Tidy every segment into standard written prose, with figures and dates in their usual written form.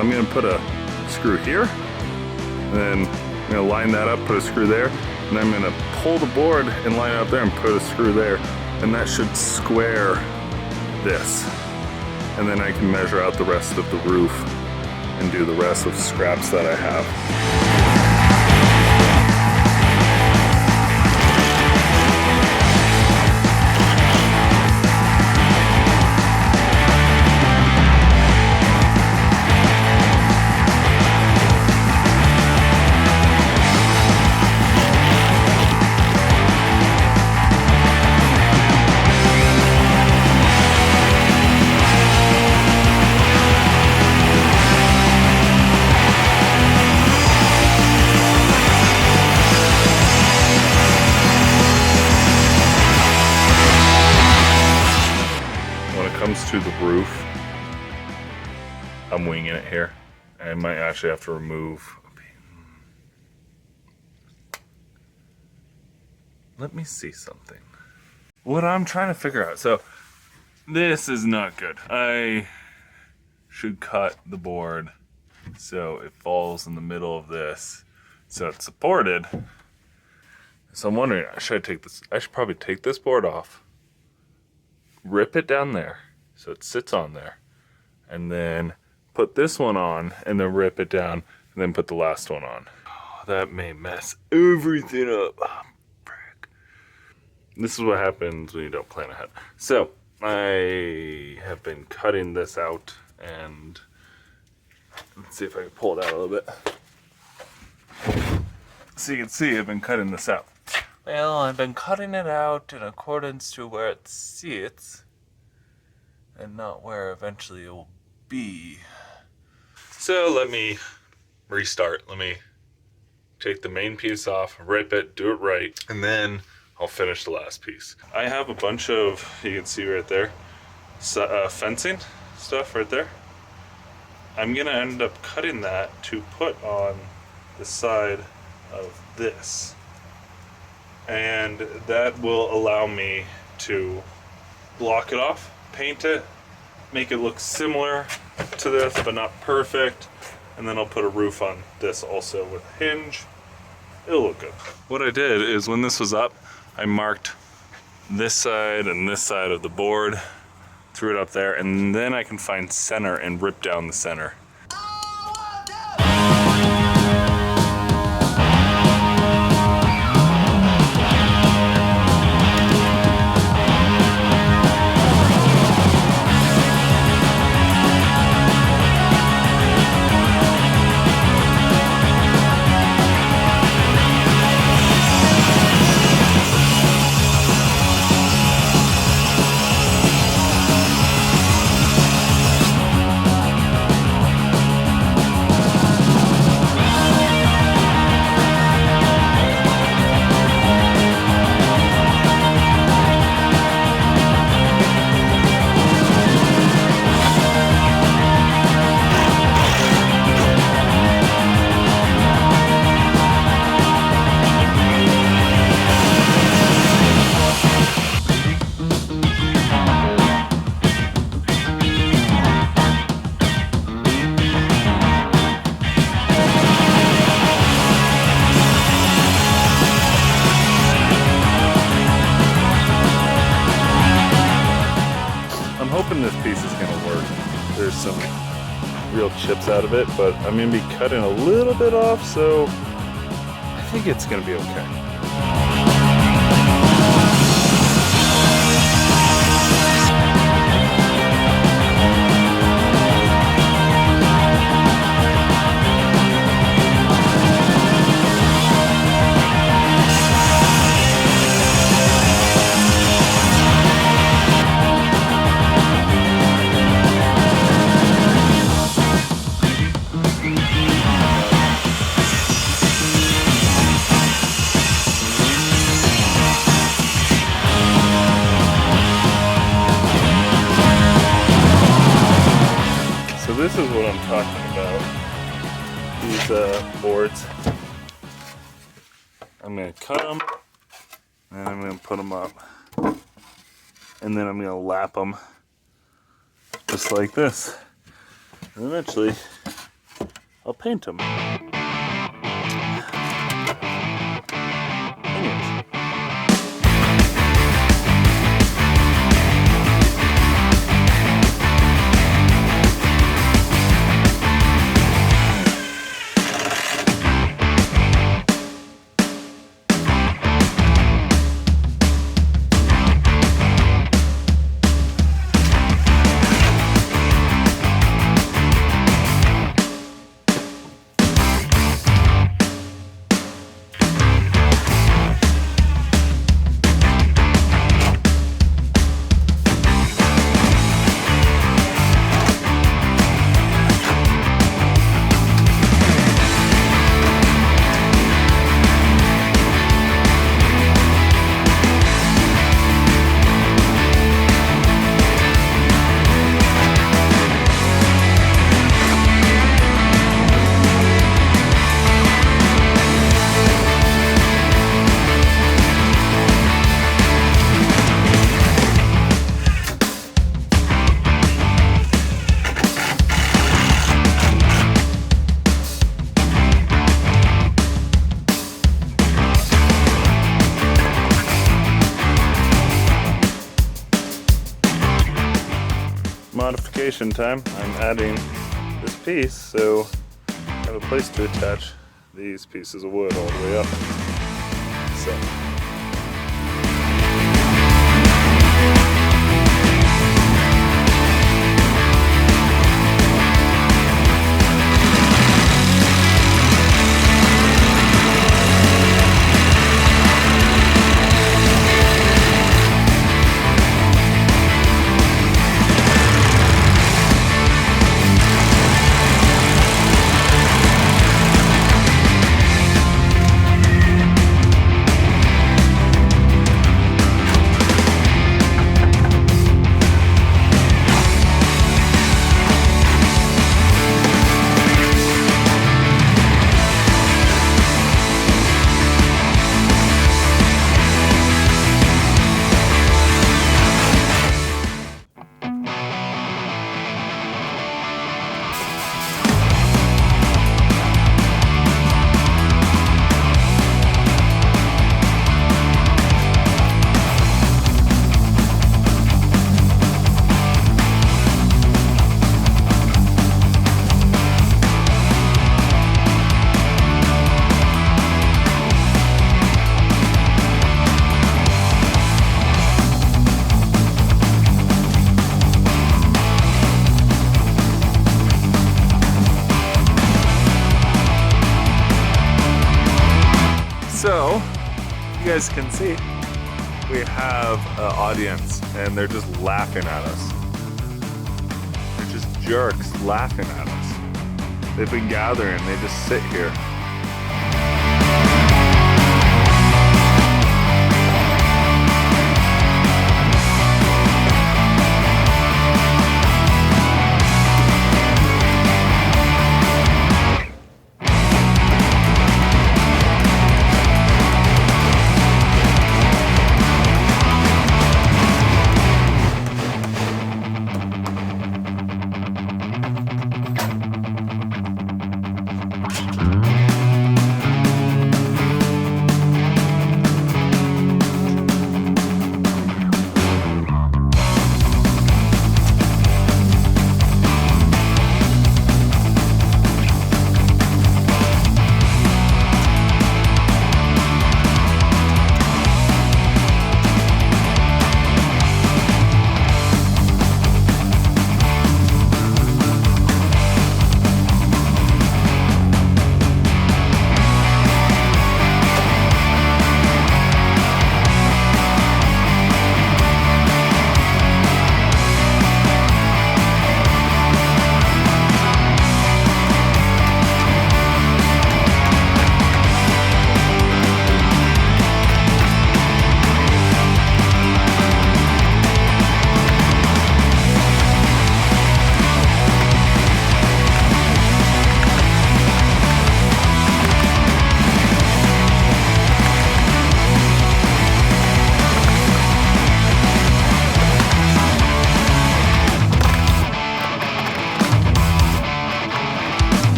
So I'm gonna put a screw here, and then I'm gonna line that up, put a screw there, and then I'm gonna pull the board and line it up there and put a screw there, and that should square this. And then I can measure out the rest of the roof and do the rest of the scraps that I have. Comes to the roof, I'm winging it here. I might actually have to remove. Let me see something. What I'm trying to figure out. So this is not good. I should cut the board so it falls in the middle of this, so it's supported. So I'm wondering, should I take this? I should probably take this board off, rip it down there so it sits on there, and then put this one on, and then rip it down, and then put the last one on. Oh, that may mess everything up. Oh, frick. This is what happens when you don't plan ahead. So I have been cutting this out, and let's see if I can pull it out a little bit. So you can see I've been cutting this out. Well, I've been cutting it out in accordance to where it sits, and not where eventually it will be. So let me restart. Let me take the main piece off, rip it, do it right, and then I'll finish the last piece. I have a bunch of, you can see right there, fencing stuff right there. I'm gonna end up cutting that to put on the side of this. And that will allow me to block it off, paint it, make it look similar to this, but not perfect. And then I'll put a roof on this also with a hinge. It'll look good. What I did is when this was up, I marked this side and this side of the board, threw it up there, and then I can find center and rip down the center. This piece is gonna work. There's some real chips out of it, but I'm gonna be cutting a little bit off, so I think it's gonna be okay. This is what I'm talking about. These boards. I'm going to cut them, and I'm going to put them up. And then I'm going to lap them just like this. And eventually, I'll paint them. Modification time. I'm adding this piece so I have a place to attach these pieces of wood all the way up. So. So, you guys can see, we have an audience and they're just laughing at us. They're just jerks laughing at us. They've been gathering, they just sit here.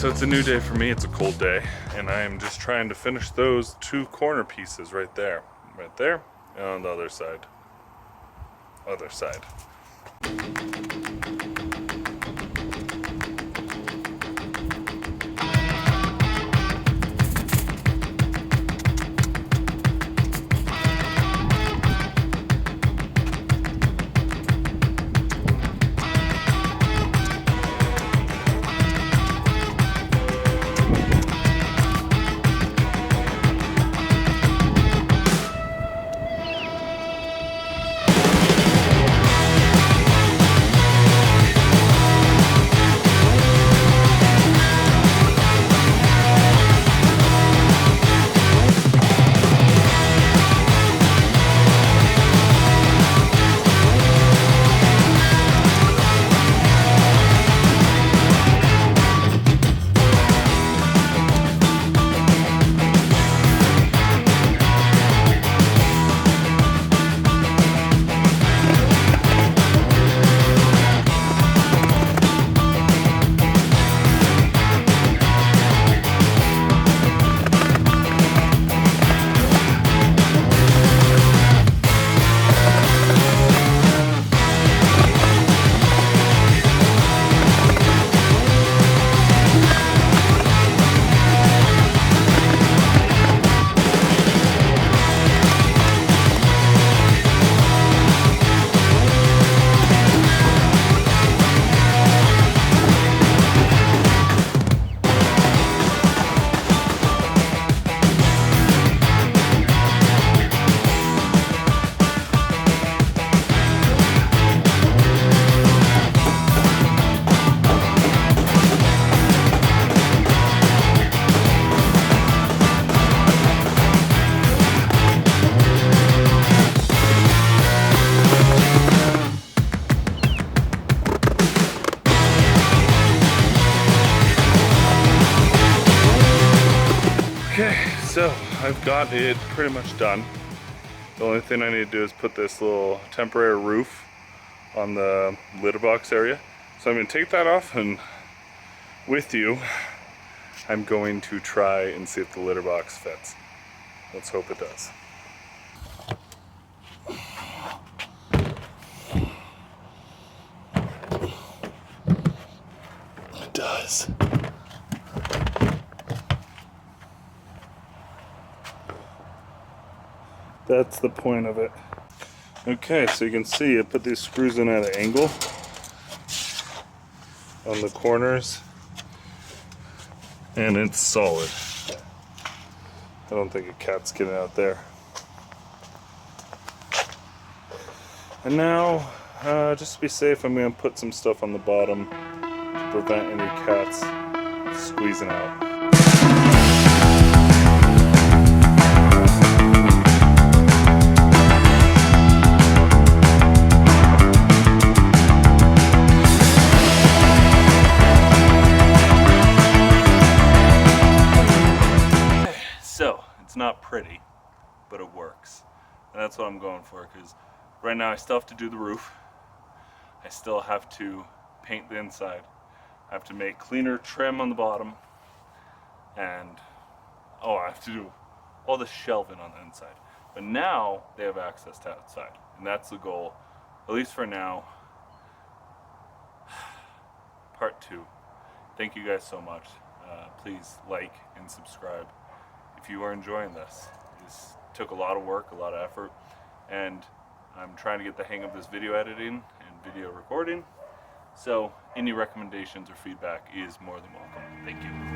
so it's a new day for me. It's a cold day, and I am just trying to finish those 2 corner pieces right there, and on the other side. Okay, so I've got it pretty much done. The only thing I need to do is put this little temporary roof on the litter box area. So I'm going to take that off, and with you, I'm going to try and see if the litter box fits. Let's hope it does. It does. That's the point of it. Okay, so you can see I put these screws in at an angle on the corners, and it's solid. I don't think a cat's getting out there. And now, just to be safe, I'm going to put some stuff on the bottom to prevent any cats squeezing out. It's not pretty, but it works. And that's what I'm going for, because right now I still have to do the roof. I still have to paint the inside. I have to make cleaner trim on the bottom. And, I have to do all the shelving on the inside. But now they have access to outside. And that's the goal, at least for now. Part 2. Thank you guys so much. Please like and subscribe if you are enjoying this. This took a lot of work, a lot of effort, and I'm trying to get the hang of this video editing and video recording. So any recommendations or feedback is more than welcome. Thank you.